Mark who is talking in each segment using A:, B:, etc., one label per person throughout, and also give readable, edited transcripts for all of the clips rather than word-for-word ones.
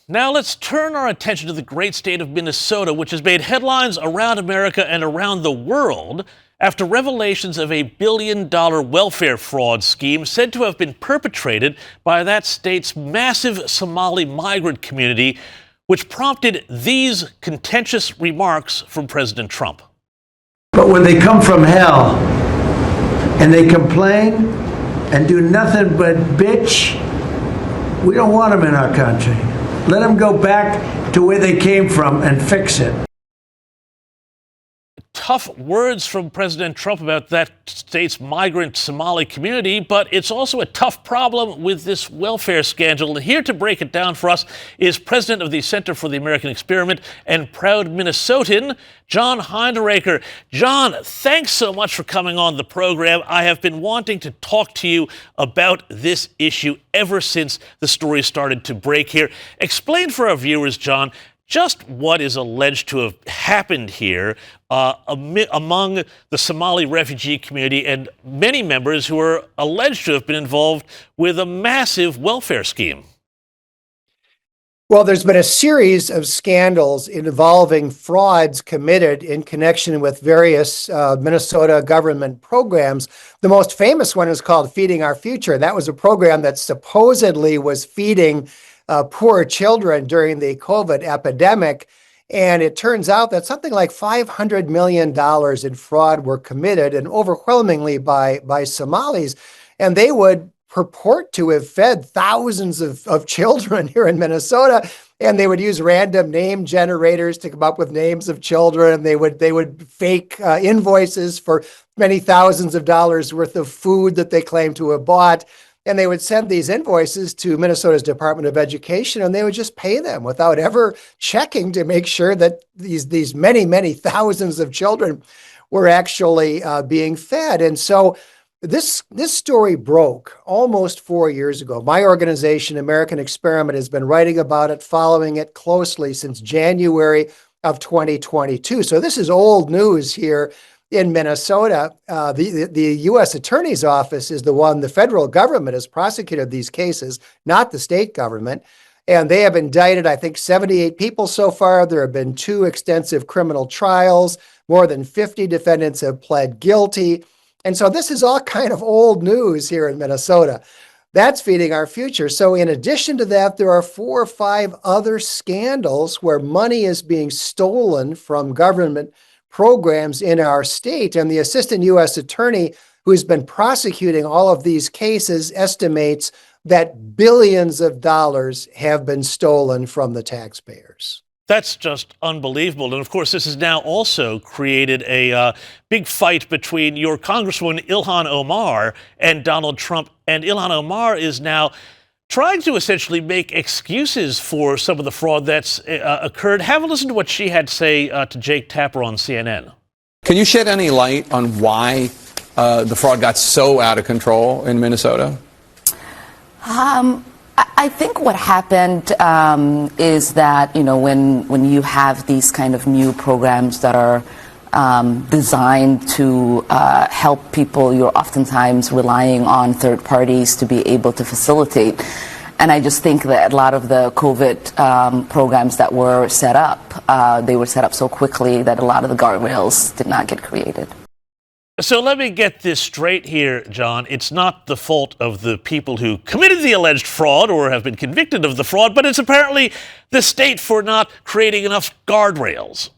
A: Now let's turn our attention to the great state of Minnesota, which has made headlines around America and around the world after revelations of a $1 billion welfare fraud scheme said to have been perpetrated by that state's massive Somali migrant community, which prompted these contentious remarks from President Trump.
B: But when they come from hell and they complain and do nothing but bitch, we don't want them in our country. Let them go back to where they came from and fix it.
A: Tough words from President Trump about that state's migrant Somali community, but it's also a tough problem with this welfare scandal. And here to break it down for us is president of the Center for the American Experiment and proud Minnesotan, John Hinderaker. John, thanks so much for coming on the program. I have been wanting to talk to you about this issue ever since the story started to break here. Explain for our viewers, John, just what is alleged to have happened here among the Somali refugee community and many members who are alleged to have been involved with a massive welfare scheme.
C: Well, there's been a series of scandals involving frauds committed in connection with various Minnesota government programs. The most famous one is called Feeding Our Future. That was a program that supposedly was feeding poor children during the COVID epidemic. And it turns out that something like $500 million in fraud were committed, and overwhelmingly by Somalis. And they would purport to have fed thousands of children here in Minnesota. And they would use random name generators to come up with names of children. They would fake invoices for many thousands of dollars worth of food that they claimed to have bought. And they would send these invoices to Minnesota's Department of Education, and they would just pay them without ever checking to make sure that these many thousands of children were actually being fed. And so this story broke almost 4 years ago. My organization, American Experiment, has been writing about it, following it closely since January of 2022. So this is old news here in Minnesota. The U.S. Attorney's Office is the one, the federal government has prosecuted these cases, not the state government. And they have indicted, I think, 78 people so far. There have been 2 extensive criminal trials. More than 50 defendants have pled guilty. And so this is all kind of old news here in Minnesota. That's Feeding Our Future. So in addition to that, there are 4 or 5 other scandals where money is being stolen from government programs in our state. And the assistant U.S. attorney who's been prosecuting all of these cases estimates that billions of dollars have been stolen from the taxpayers.
A: That's just unbelievable. And of course, this has now also created a big fight between your Congresswoman Ilhan Omar and Donald Trump. And Ilhan Omar is now trying to essentially make excuses for some of the fraud that's occurred. Have a listen to what she had to say to Jake Tapper on CNN.
D: Can you shed any light on why the fraud got so out of control in Minnesota?
E: I think what happened is that, when you have these kind of new programs that are designed to help people, you're oftentimes relying on third parties to be able to facilitate. And I just think that a lot of the COVID programs that were set up, they were set up so quickly that a lot of the guardrails did not get created.
A: So let me get this straight here, John. It's not the fault of the people who committed the alleged fraud or have been convicted of the fraud, but it's apparently the state for not creating enough guardrails.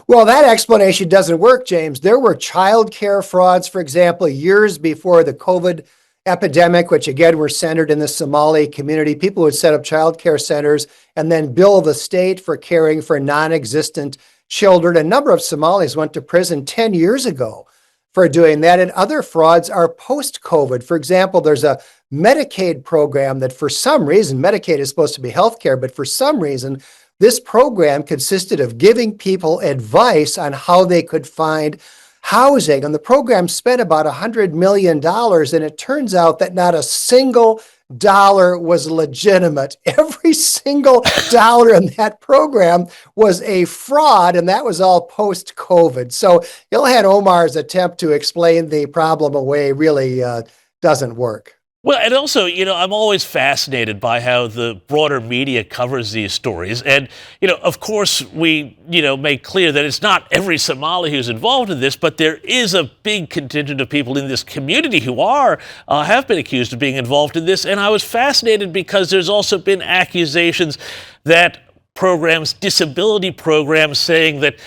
C: Well, that explanation doesn't work, James. There were child care frauds, for example, years before the COVID epidemic, which again were centered in the Somali community. People would set up child care centers and then bill the state for caring for non-existent children. A number of Somalis went to prison 10 years ago for doing that. And other frauds are post-COVID. For example, there's a Medicaid program that for some reason, Medicaid is supposed to be healthcare, but for some reason, this program consisted of giving people advice on how they could find housing. And the program spent about $100 million. And it turns out that not a single dollar was legitimate. Every single dollar in that program was a fraud, and that was all post-COVID. So Ilhan Omar's attempt to explain the problem away really doesn't work.
A: Well, and also, I'm always fascinated by how the broader media covers these stories. And, of course, we, make clear that it's not every Somali who's involved in this, but there is a big contingent of people in this community who have been accused of being involved in this. And I was fascinated because there's also been accusations that disability programs saying that,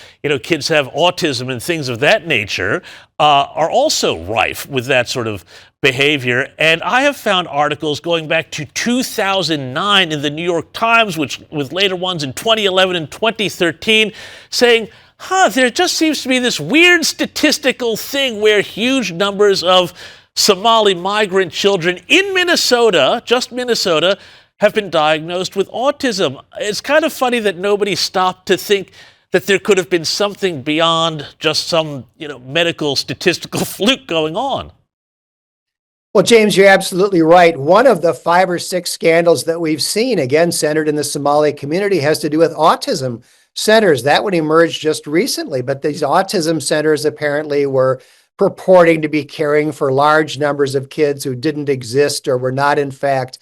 A: kids have autism and things of that nature are also rife with that sort of behavior. And I have found articles going back to 2009 in the New York Times, with later ones in 2011 and 2013, saying, there just seems to be this weird statistical thing where huge numbers of Somali migrant children in Minnesota, just Minnesota, have been diagnosed with autism. It's kind of funny that nobody stopped to think that there could have been something beyond just some, medical statistical fluke going on.
C: Well, James, you're absolutely right. One of the 5 or 6 scandals that we've seen, again, centered in the Somali community, has to do with autism centers. That one emerged just recently, but these autism centers apparently were purporting to be caring for large numbers of kids who didn't exist or were not, in fact,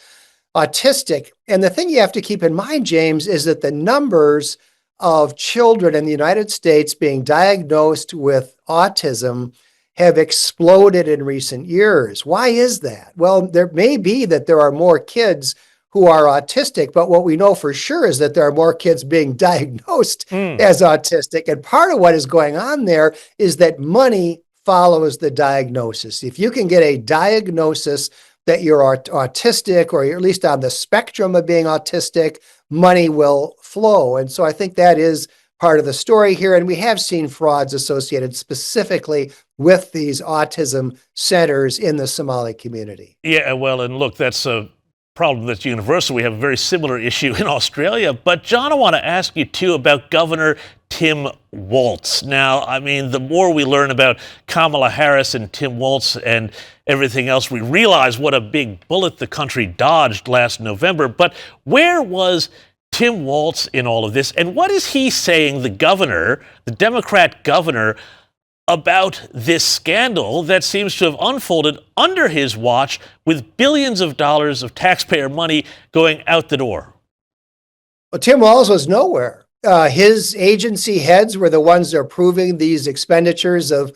C: autistic. And the thing you have to keep in mind, James, is that the numbers of children in the United States being diagnosed with autism have exploded in recent years. Why is that? Well, there may be that there are more kids who are autistic, but what we know for sure is that there are more kids being diagnosed as autistic. And part of what is going on there is that money follows the diagnosis. If you can get a diagnosis that you're autistic, or you're at least on the spectrum of being autistic, money will flow. And so I think that is part of the story here. And we have seen frauds associated specifically with these autism centers in the Somali community.
A: Yeah, well, and look, that's a problem that's universal. We have a very similar issue in Australia. But, John, I want to ask you, too, about Governor Tim Walz. Now, I mean, the more we learn about Kamala Harris and Tim Walz and everything else, we realize what a big bullet the country dodged last November. But where was Tim Walz in all of this? And what is he saying, the governor, the Democrat governor, about this scandal that seems to have unfolded under his watch with billions of dollars of taxpayer money going out the door?
C: Well, Tim Walz was nowhere. His agency heads were the ones that are approving these expenditures of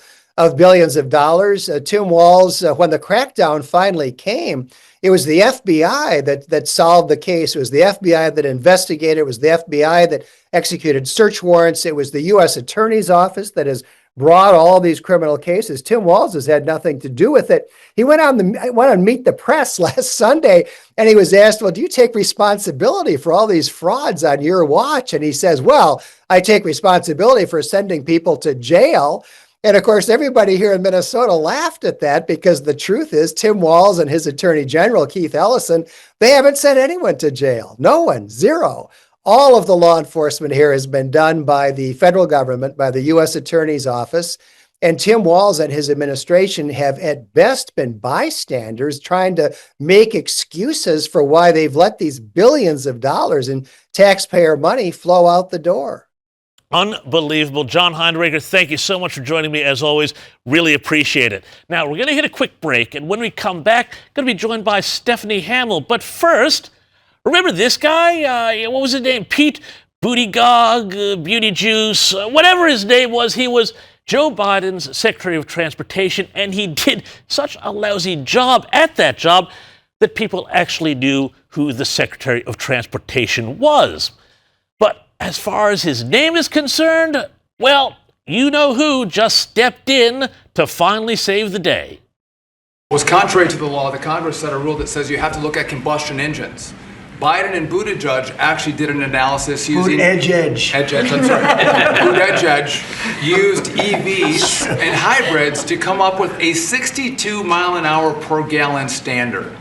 C: billions of dollars. Tim Walz, when the crackdown finally came, it was the FBI that solved the case. It was the FBI that investigated. It was the FBI that executed search warrants. It was the U.S. Attorney's Office that has brought all these criminal cases. Tim Walz has had nothing to do with it. He went on Meet the Press last Sunday, and he was asked, well, do you take responsibility for all these frauds on your watch? And he says, well, I take responsibility for sending people to jail. And of course, everybody here in Minnesota laughed at that, because the truth is Tim Walz and his Attorney General, Keith Ellison, they haven't sent anyone to jail. No one, zero. All of the law enforcement here has been done by the federal government, by the U.S. Attorney's Office. And Tim Walz and his administration have at best been bystanders trying to make excuses for why they've let these billions of dollars in taxpayer money flow out the door.
A: Unbelievable. John Hinderaker, thank you so much for joining me, as always. Really appreciate it. Now, we're going to hit a quick break, and when we come back, going to be joined by Stephanie Hamill. But first, remember this guy? What was his name? Pete Buttigieg, Beauty Juice, whatever his name was. He was Joe Biden's Secretary of Transportation, and he did such a lousy job at that job that people actually knew who the Secretary of Transportation was. But as far as his name is concerned, well, you know who just stepped in to finally save the day.
F: It was contrary to the law. The Congress set a rule that says you have to look at combustion engines. Biden and Buttigieg actually did an analysis using Buttigieg used EVs and hybrids to come up with a 62 mile an hour per gallon standard.